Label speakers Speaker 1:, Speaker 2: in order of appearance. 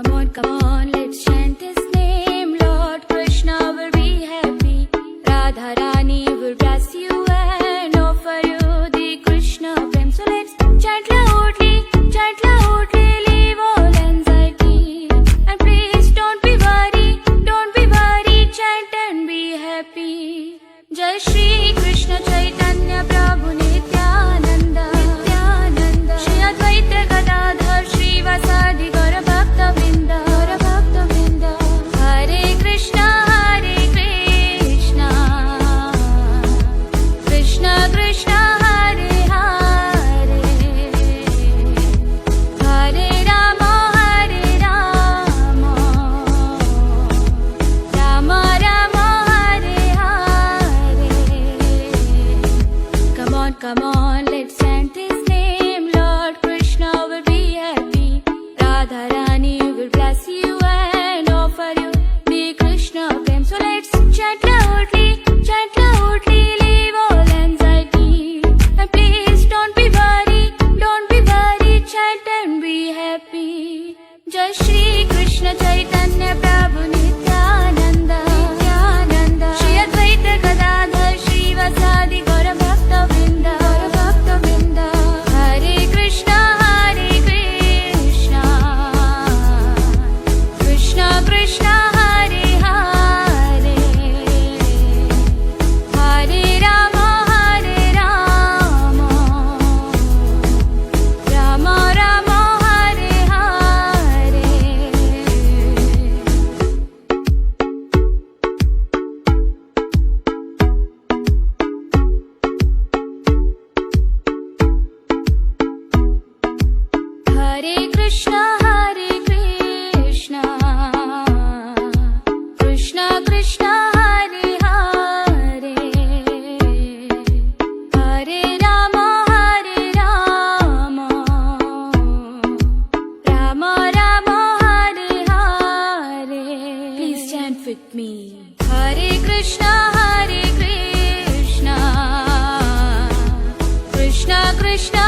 Speaker 1: Come on, let's chant His name. Lord Krishna will be happy. Radha Rani will bless you and offer you the Krishna prem. So let's chant loudly, leave all anxiety. And please don't be worried, chant and be happy. Jai Shri Krishna Chaitanya Prabhu Nityananda, Shri Advaita Gadadhar Shrivasadi Gaura Bhakta Vrinda, Hare Krishna, Krishna Krishna, Hare Hare, Hare Rama, Rama Rama, Hare Hare. Come on, let's chant His name. Lord Krishna will be happy. Radha Rani will bless you and offer you the Krishna prem. So let's chant loudly, leave all anxiety. And please don't be worried, chant and be happy. Jai Shri Krishna Chaitanya Prabhu Nityananda, Shri Advaita Gadadhar Shrivasadi Gaura Bhakta Vrinda, Hare Krishna, Krishna Krishna, Hare Hare, Hare Rama, Rama Rama, Hare Hare. Hare Krishna, Krishna Krishna, Hare Hare, Hare Rama, Rama Rama, Hare Hare. Please chant with me. Hare Krishna, Krishna Krishna,